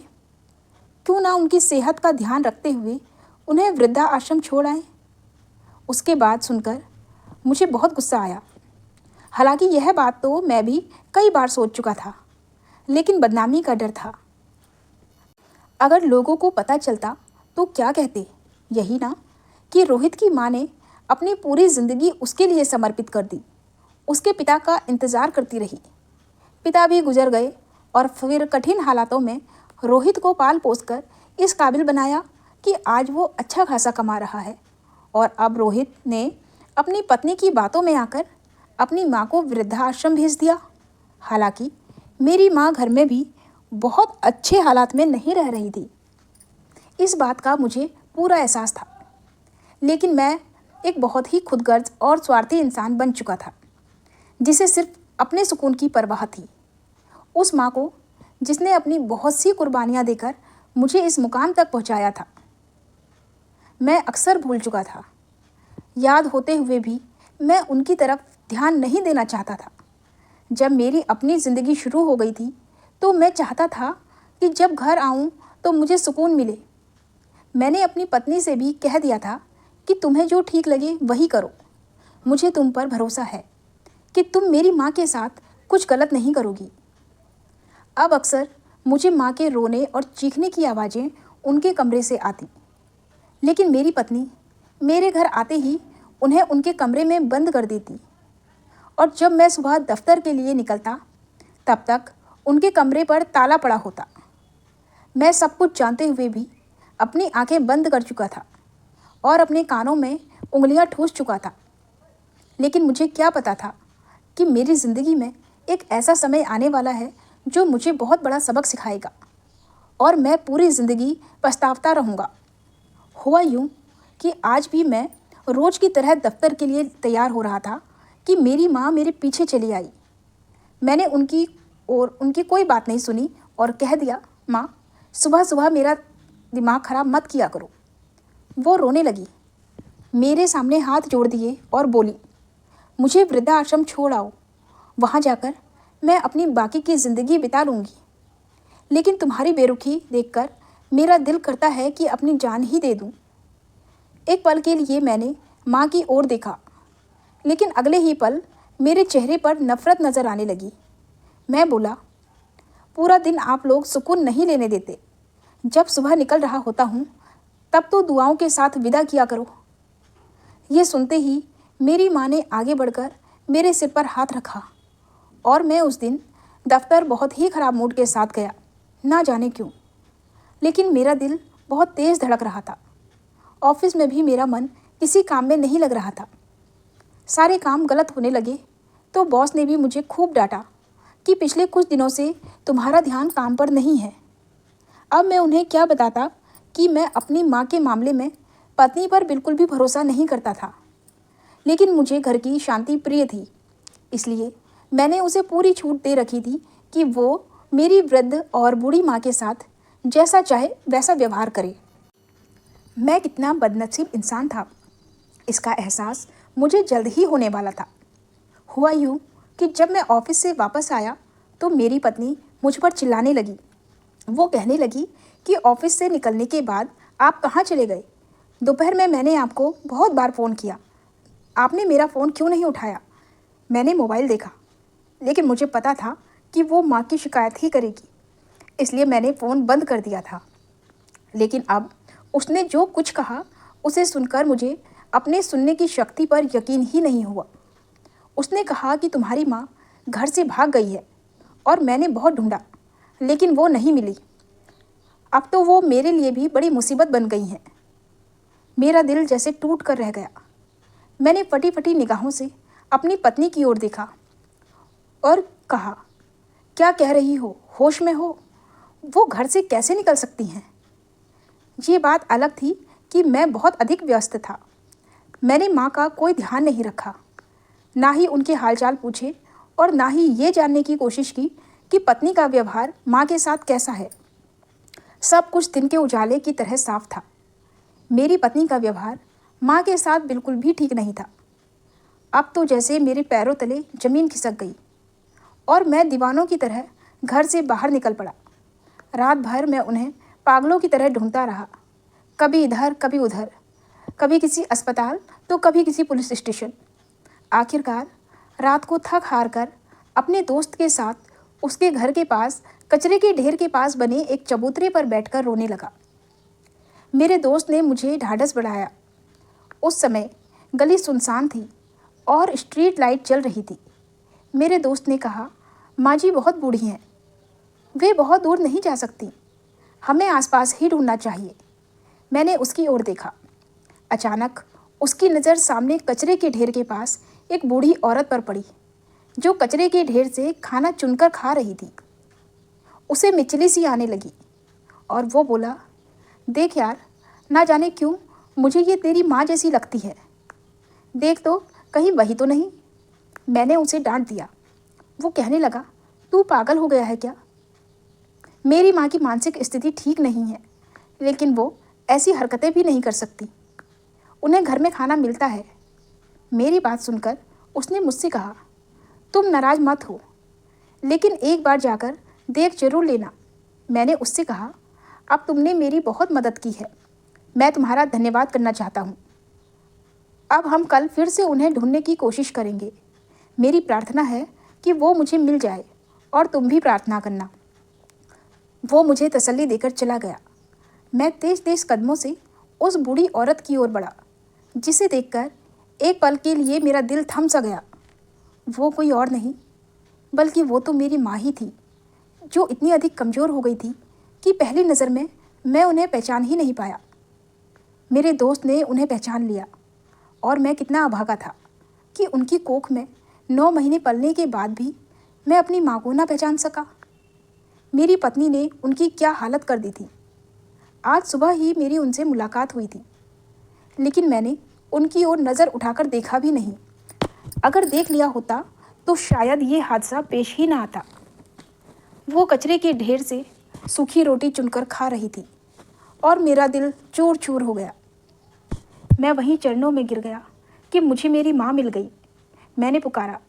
क्यों ना उनकी सेहत का ध्यान रखते हुए उन्हें वृद्धा आश्रम छोड़ आएं। उसके बाद सुनकर मुझे बहुत गुस्सा आया। हालांकि यह बात तो मैं भी कई बार सोच चुका था, लेकिन बदनामी का डर था। अगर लोगों को पता चलता तो क्या कहते, यही ना कि रोहित की माँ ने अपनी पूरी ज़िंदगी उसके लिए समर्पित कर दी, उसके पिता का इंतज़ार करती रही। पिता भी गुजर गए और फिर कठिन हालातों में रोहित को पाल पोस कर इस काबिल बनाया कि आज वो अच्छा खासा कमा रहा है। और अब रोहित ने अपनी पत्नी की बातों में आकर अपनी माँ को वृद्धाश्रम भेज दिया। हालांकि मेरी माँ घर में भी बहुत अच्छे हालात में नहीं रह रही थी, इस बात का मुझे पूरा एहसास था। लेकिन मैं एक बहुत ही खुदगर्ज और स्वार्थी इंसान बन चुका था, जिसे सिर्फ अपने सुकून की परवाह थी। उस माँ को जिसने अपनी बहुत सी कुर्बानियाँ देकर मुझे इस मुकाम तक पहुँचाया था, मैं अक्सर भूल चुका था। याद होते हुए भी मैं उनकी तरफ ध्यान नहीं देना चाहता था। जब मेरी अपनी ज़िंदगी शुरू हो गई थी तो मैं चाहता था कि जब घर आऊं तो मुझे सुकून मिले। मैंने अपनी पत्नी से भी कह दिया था कि तुम्हें जो ठीक लगे वही करो, मुझे तुम पर भरोसा है कि तुम मेरी माँ के साथ कुछ गलत नहीं करोगी। अब अक्सर मुझे माँ के रोने और चीखने की आवाज़ें उनके कमरे से आती, लेकिन मेरी पत्नी मेरे घर आते ही उन्हें उनके कमरे में बंद कर देती। और जब मैं सुबह दफ्तर के लिए निकलता तब तक उनके कमरे पर ताला पड़ा होता। मैं सब कुछ जानते हुए भी अपनी आंखें बंद कर चुका था और अपने कानों में उंगलियां ठूस चुका था। लेकिन मुझे क्या पता था कि मेरी ज़िंदगी में एक ऐसा समय आने वाला है जो मुझे बहुत बड़ा सबक सिखाएगा और मैं पूरी ज़िंदगी पछतावता रहूँगा। हुआ यूँ कि आज भी मैं रोज़ की तरह दफ्तर के लिए तैयार हो रहा था कि मेरी माँ मेरे पीछे चली आई। मैंने उनकी कोई बात नहीं सुनी और कह दिया, माँ सुबह सुबह मेरा दिमाग ख़राब मत किया करो। वो रोने लगी, मेरे सामने हाथ जोड़ दिए और बोली, मुझे वृद्धाश्रम छोड़ आओ, वहाँ जाकर मैं अपनी बाकी की ज़िंदगी बिता लूँगी। लेकिन तुम्हारी बेरुखी देखकर मेरा दिल करता है कि अपनी जान ही दे दूँ। एक पल के लिए मैंने माँ की ओर देखा, लेकिन अगले ही पल मेरे चेहरे पर नफ़रत नज़र आने लगी। मैं बोला, पूरा दिन आप लोग सुकून नहीं लेने देते। जब सुबह निकल रहा होता हूँ तब तो दुआओं के साथ विदा किया करो। ये सुनते ही मेरी माँ ने आगे बढ़कर मेरे सिर पर हाथ रखा और मैं उस दिन दफ्तर बहुत ही ख़राब मूड के साथ गया, ना जाने क्यों। लेकिन मेरा दिल बहुत तेज़ धड़क रहा था। ऑफिस में भी मेरा मन किसी काम में नहीं लग रहा था। सारे काम गलत होने लगे तो बॉस ने भी मुझे खूब डांटा कि पिछले कुछ दिनों से तुम्हारा ध्यान काम पर नहीं है। अब मैं उन्हें क्या बताता कि मैं अपनी माँ के मामले में पत्नी पर बिल्कुल भी भरोसा नहीं करता था, लेकिन मुझे घर की शांति प्रिय थी, इसलिए मैंने उसे पूरी छूट दे रखी थी कि वो मेरी वृद्ध और बूढ़ी माँ के साथ जैसा चाहे वैसा व्यवहार करे। मैं कितना बदनसीब इंसान था, इसका एहसास मुझे जल्द ही होने वाला था। हुआ यूँ कि जब मैं ऑफिस से वापस आया तो मेरी पत्नी मुझ पर चिल्लाने लगी। वो कहने लगी कि ऑफिस से निकलने के बाद आप कहाँ चले गए? दोपहर में मैंने आपको बहुत बार फ़ोन किया, आपने मेरा फ़ोन क्यों नहीं उठाया? मैंने मोबाइल देखा, लेकिन मुझे पता था कि वो माँ की शिकायत ही करेगी, इसलिए मैंने फ़ोन बंद कर दिया था। लेकिन अब उसने जो कुछ कहा उसे सुनकर मुझे अपने सुनने की शक्ति पर यकीन ही नहीं हुआ। उसने कहा कि तुम्हारी माँ घर से भाग गई है और मैंने बहुत ढूंढा, लेकिन वो नहीं मिली। अब तो वो मेरे लिए भी बड़ी मुसीबत बन गई हैं। मेरा दिल जैसे टूट कर रह गया। मैंने फटी फटी निगाहों से अपनी पत्नी की ओर देखा और कहा, क्या कह रही हो? होश में हो? वो घर से कैसे निकल सकती हैं? ये बात अलग थी कि मैं बहुत अधिक व्यस्त था। मैंने माँ का कोई ध्यान नहीं रखा, ना ही उनके हालचाल पूछे और ना ही ये जानने की कोशिश की कि पत्नी का व्यवहार माँ के साथ कैसा है। सब कुछ दिन के उजाले की तरह साफ था। मेरी पत्नी का व्यवहार माँ के साथ बिल्कुल भी ठीक नहीं था। अब तो जैसे मेरे पैरों तले जमीन खिसक गई और मैं दीवानों की तरह घर से बाहर निकल पड़ा। रात भर मैं उन्हें पागलों की तरह ढूंढता रहा, कभी इधर कभी उधर, कभी किसी अस्पताल तो कभी किसी पुलिस स्टेशन। आखिरकार रात को थक हार कर अपने दोस्त के साथ उसके घर के पास कचरे के ढेर के पास बने एक चबूतरे पर बैठकर रोने लगा। मेरे दोस्त ने मुझे ढाढ़स बढ़ाया। उस समय गली सुनसान थी और स्ट्रीट लाइट जल रही थी। मेरे दोस्त ने कहा, माँ जी बहुत बूढ़ी हैं, वे बहुत दूर नहीं जा सकती, हमें आसपास ही ढूंढना चाहिए। मैंने उसकी ओर देखा। अचानक उसकी नज़र सामने कचरे के ढेर के पास एक बूढ़ी औरत पर पड़ी, जो कचरे के ढेर से खाना चुनकर खा रही थी। उसे मिचली सी आने लगी और वो बोला, देख यार, ना जाने क्यों मुझे ये तेरी माँ जैसी लगती है। देख तो कहीं वही तो नहीं। मैंने उसे डांट दिया। वो कहने लगा, तू पागल हो गया है क्या? मेरी माँ की मानसिक स्थिति ठीक नहीं है, लेकिन वो ऐसी हरकतें भी नहीं कर सकती। उन्हें घर में खाना मिलता है। मेरी बात सुनकर उसने मुझसे कहा, तुम नाराज़ मत हो, लेकिन एक बार जाकर देख जरूर लेना। मैंने उससे कहा, अब तुमने मेरी बहुत मदद की है, मैं तुम्हारा धन्यवाद करना चाहता हूँ। अब हम कल फिर से उन्हें ढूंढने की कोशिश करेंगे। मेरी प्रार्थना है कि वो मुझे मिल जाए और तुम भी प्रार्थना करना। वो मुझे तसल्ली देकर चला गया। मैं तेज तेज कदमों से उस बूढ़ी औरत की ओर बढ़ा, जिसे देखकर एक पल के लिए मेरा दिल थम सा गया। वो कोई और नहीं बल्कि वो तो मेरी माँ ही थी, जो इतनी अधिक कमज़ोर हो गई थी कि पहली नज़र में मैं उन्हें पहचान ही नहीं पाया। मेरे दोस्त ने उन्हें पहचान लिया और मैं कितना अभागा था कि उनकी कोख में 9 महीने पलने के बाद भी मैं अपनी माँ को ना पहचान सका। मेरी पत्नी ने उनकी क्या हालत कर दी थी। आज सुबह ही मेरी उनसे मुलाकात हुई थी, लेकिन मैंने उनकी ओर नज़र उठाकर देखा भी नहीं। अगर देख लिया होता तो शायद ये हादसा पेश ही ना आता। वो कचरे के ढेर से सूखी रोटी चुनकर खा रही थी और मेरा दिल चूर चूर हो गया। मैं वहीं चरणों में गिर गया कि मुझे मेरी माँ मिल गई। मैंने पुकारा,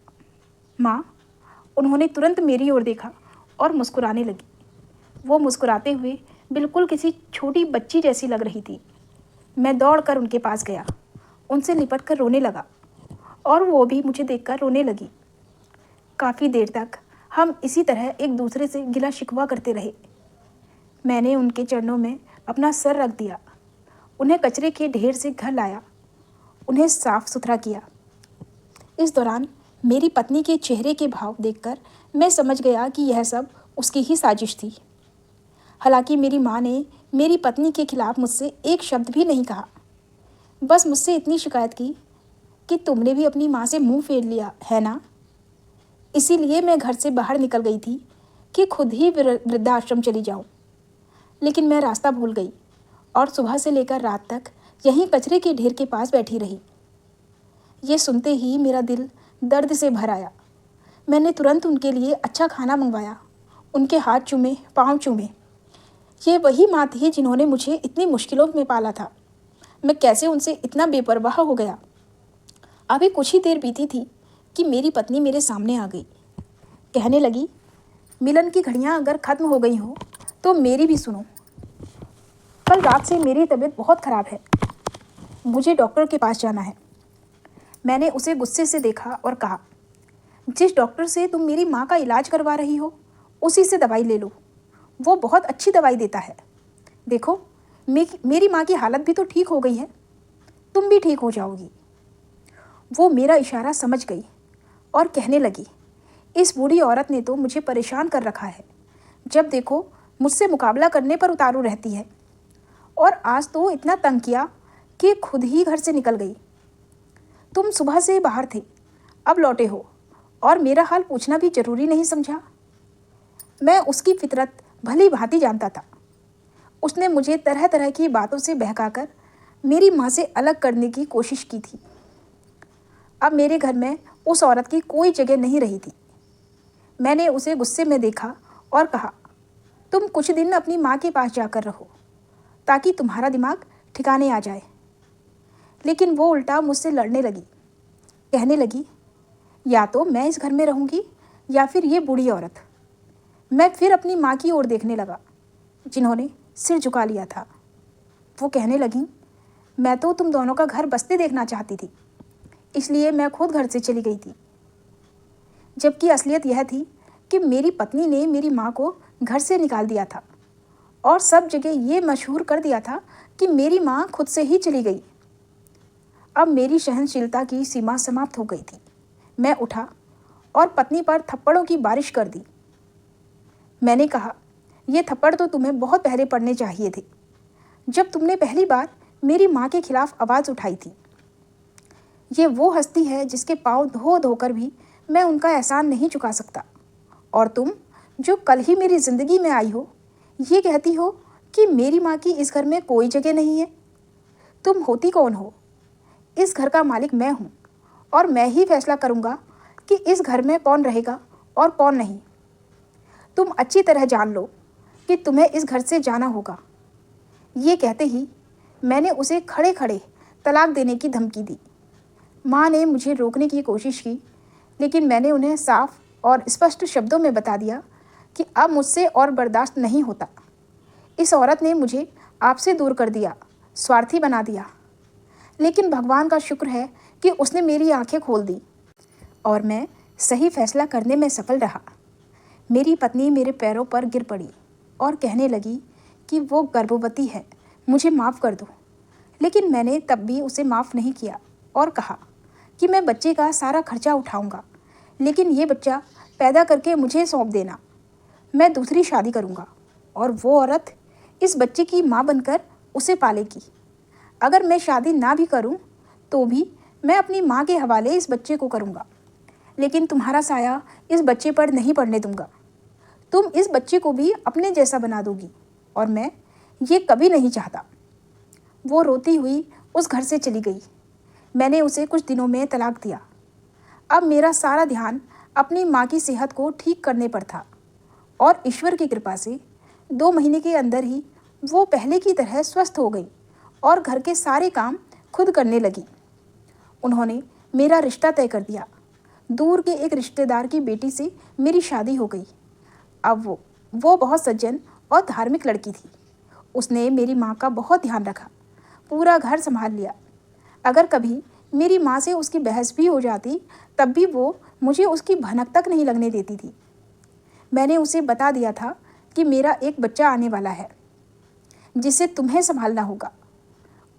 माँ। उन्होंने तुरंत मेरी ओर देखा और मुस्कुराने लगी। वो मुस्कुराते हुए बिल्कुल किसी छोटी बच्ची जैसी लग रही थी। मैं दौड़कर उनके पास गया, उनसे लिपट कर रोने लगा और वो भी मुझे देखकर रोने लगी। काफ़ी देर तक हम इसी तरह एक दूसरे से गिला शिकवा करते रहे। मैंने उनके चरणों में अपना सर रख दिया, उन्हें कचरे के ढेर से घर लाया, उन्हें साफ सुथरा किया। इस दौरान मेरी पत्नी के चेहरे के भाव देखकर मैं समझ गया कि यह सब उसकी ही साजिश थी। हालांकि मेरी माँ ने मेरी पत्नी के खिलाफ मुझसे एक शब्द भी नहीं कहा, बस मुझसे इतनी शिकायत की कि तुमने भी अपनी माँ से मुंह फेर लिया है ना। इसीलिए मैं घर से बाहर निकल गई थी कि खुद ही वृद्धाश्रम चली जाऊं। लेकिन मैं रास्ता भूल गई और सुबह से लेकर रात तक यहीं कचरे के ढेर के पास बैठी रही। ये सुनते ही मेरा दिल दर्द से भर आया। मैंने तुरंत उनके लिए अच्छा खाना मंगवाया, उनके हाथ चूमे, पाँव चूमे। ये वही माँ थी जिन्होंने मुझे इतनी मुश्किलों में पाला था। मैं कैसे उनसे इतना बेपरवाह हो गया। अभी कुछ ही देर बीती थी कि मेरी पत्नी मेरे सामने आ गई। कहने लगी, मिलन की घड़ियाँ अगर ख़त्म हो गई हो तो मेरी भी सुनो। कल रात से मेरी तबीयत बहुत ख़राब है, मुझे डॉक्टर के पास जाना है। मैंने उसे गुस्से से देखा और कहा, जिस डॉक्टर से तुम मेरी माँ का इलाज करवा रही हो उसी से दवाई ले लो, वो बहुत अच्छी दवाई देता है। देखो, मेरी माँ की हालत भी तो ठीक हो गई है, तुम भी ठीक हो जाओगी। वो मेरा इशारा समझ गई और कहने लगी, इस बूढ़ी औरत ने तो मुझे परेशान कर रखा है। जब देखो मुझसे मुकाबला करने पर उतारू रहती है, और आज तो इतना तंग किया कि खुद ही घर से निकल गई। तुम सुबह से बाहर थे, अब लौटे हो और मेरा हाल पूछना भी जरूरी नहीं समझा। मैं उसकी फितरत भली भांति जानता था। उसने मुझे तरह तरह की बातों से बहकाकर मेरी माँ से अलग करने की कोशिश की थी। अब मेरे घर में उस औरत की कोई जगह नहीं रही थी। मैंने उसे गुस्से में देखा और कहा, तुम कुछ दिन अपनी माँ के पास जाकर रहो ताकि तुम्हारा दिमाग ठिकाने आ जाए। लेकिन वो उल्टा मुझसे लड़ने लगी। कहने लगी, या तो मैं इस घर में रहूँगी या फिर ये बूढ़ी औरत। मैं फिर अपनी माँ की ओर देखने लगा जिन्होंने सिर झुका लिया था। वो कहने लगी, मैं तो तुम दोनों का घर बसते देखना चाहती थी, इसलिए मैं खुद घर से चली गई थी। जबकि असलियत यह थी कि मेरी पत्नी ने मेरी माँ को घर से निकाल दिया था और सब जगह ये मशहूर कर दिया था कि मेरी माँ खुद से ही चली गई। अब मेरी सहनशीलता की सीमा समाप्त हो गई थी। मैं उठा और पत्नी पर थप्पड़ों की बारिश कर दी। मैंने कहा, ये थप्पड़ तो तुम्हें बहुत पहले पड़ने चाहिए थे, जब तुमने पहली बार मेरी माँ के खिलाफ आवाज़ उठाई थी। ये वो हस्ती है जिसके पाँव धो धोकर भी मैं उनका एहसान नहीं चुका सकता। और तुम जो कल ही मेरी ज़िंदगी में आई हो, ये कहती हो कि मेरी माँ की इस घर में कोई जगह नहीं है। तुम होती कौन हो? इस घर का मालिक मैं हूँ और मैं ही फैसला करूँगा कि इस घर में कौन रहेगा और कौन नहीं। तुम अच्छी तरह जान लो कि तुम्हें इस घर से जाना होगा। ये कहते ही मैंने उसे खड़े खड़े तलाक देने की धमकी दी। माँ ने मुझे रोकने की कोशिश की, लेकिन मैंने उन्हें साफ और स्पष्ट शब्दों में बता दिया कि अब मुझसे और बर्दाश्त नहीं होता। इस औरत ने मुझे आपसे दूर कर दिया, स्वार्थी बना दिया। लेकिन भगवान का शुक्र है कि उसने मेरी आंखें खोल दी और मैं सही फैसला करने में सफल रहा। मेरी पत्नी मेरे पैरों पर गिर पड़ी और कहने लगी कि वो गर्भवती है, मुझे माफ़ कर दो। लेकिन मैंने तब भी उसे माफ़ नहीं किया और कहा कि मैं बच्चे का सारा खर्चा उठाऊंगा, लेकिन ये बच्चा पैदा करके मुझे सौंप देना। मैं दूसरी शादी करूंगा और वो औरत इस बच्चे की माँ बनकर उसे पालेगी। अगर मैं शादी ना भी करूं तो भी मैं अपनी माँ के हवाले इस बच्चे को करूंगा, लेकिन तुम्हारा साया इस बच्चे पर नहीं पड़ने दूंगा। तुम इस बच्चे को भी अपने जैसा बना दोगी और मैं ये कभी नहीं चाहता। वो रोती हुई उस घर से चली गई। मैंने उसे कुछ दिनों में तलाक दिया। अब मेरा सारा ध्यान अपनी माँ की सेहत को ठीक करने पर था और ईश्वर की कृपा से 2 महीने के अंदर ही वो पहले की तरह स्वस्थ हो गई और घर के सारे काम खुद करने लगी। उन्होंने मेरा रिश्ता तय कर दिया। दूर के एक रिश्तेदार की बेटी से मेरी शादी हो गई। अब वो बहुत सज्जन और धार्मिक लड़की थी। उसने मेरी माँ का बहुत ध्यान रखा, पूरा घर संभाल लिया। अगर कभी मेरी माँ से उसकी बहस भी हो जाती तब भी वो मुझे उसकी भनक तक नहीं लगने देती थी। मैंने उसे बता दिया था कि मेरा एक बच्चा आने वाला है जिसे तुम्हें संभालना होगा।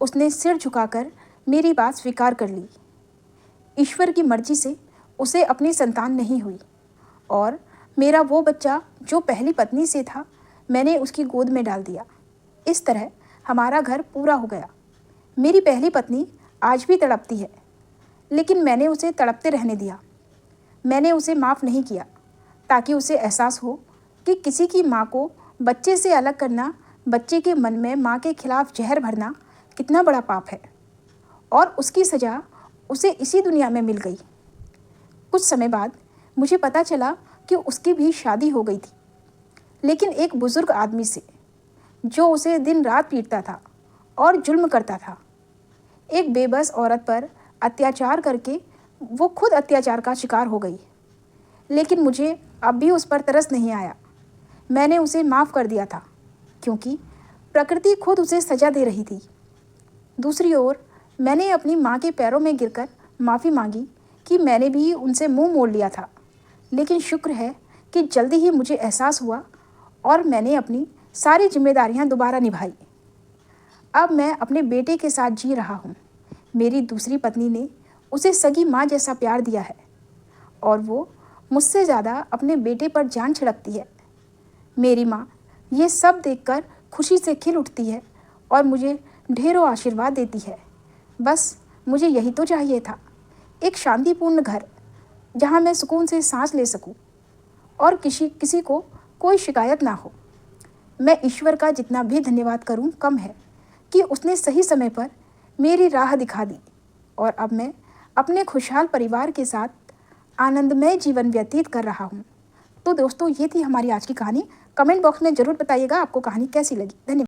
उसने सिर झुकाकर मेरी बात स्वीकार कर ली। ईश्वर की मर्जी से उसे अपनी संतान नहीं हुई और मेरा वो बच्चा जो पहली पत्नी से था, मैंने उसकी गोद में डाल दिया। इस तरह हमारा घर पूरा हो गया। मेरी पहली पत्नी आज भी तड़पती है, लेकिन मैंने उसे तड़पते रहने दिया। मैंने उसे माफ़ नहीं किया ताकि उसे एहसास हो कि किसी की माँ को बच्चे से अलग करना, बच्चे के मन में माँ के खिलाफ जहर भरना कितना बड़ा पाप है, और उसकी सज़ा उसे इसी दुनिया में मिल गई। कुछ समय बाद मुझे पता चला कि उसकी भी शादी हो गई थी, लेकिन एक बुज़ुर्ग आदमी से, जो उसे दिन रात पीटता था और जुल्म करता था। एक बेबस औरत पर अत्याचार करके वो खुद अत्याचार का शिकार हो गई, लेकिन मुझे अब भी उस पर तरस नहीं आया। मैंने उसे माफ़ कर दिया था, क्योंकि प्रकृति खुद उसे सज़ा दे रही थी। दूसरी ओर मैंने अपनी माँ के पैरों में गिरकर माफ़ी मांगी कि मैंने भी उनसे मुंह मोड़ लिया था, लेकिन शुक्र है कि जल्दी ही मुझे एहसास हुआ और मैंने अपनी सारी जिम्मेदारियां दोबारा निभाई। अब मैं अपने बेटे के साथ जी रहा हूँ। मेरी दूसरी पत्नी ने उसे सगी माँ जैसा प्यार दिया है और वो मुझसे ज़्यादा अपने बेटे पर जान छिड़कती है। मेरी माँ ये सब देखकर खुशी से खिल उठती है और मुझे ढेरों आशीर्वाद देती है। बस मुझे यही तो चाहिए था, एक शांतिपूर्ण घर जहाँ मैं सुकून से सांस ले सकूं और किसी को कोई शिकायत ना हो। मैं ईश्वर का जितना भी धन्यवाद करूं कम है कि उसने सही समय पर मेरी राह दिखा दी और अब मैं अपने खुशहाल परिवार के साथ आनंदमय जीवन व्यतीत कर रहा हूं। तो दोस्तों, ये थी हमारी आज की कहानी। कमेंट बॉक्स में ज़रूर बताइएगा आपको कहानी कैसी लगी। धन्यवाद।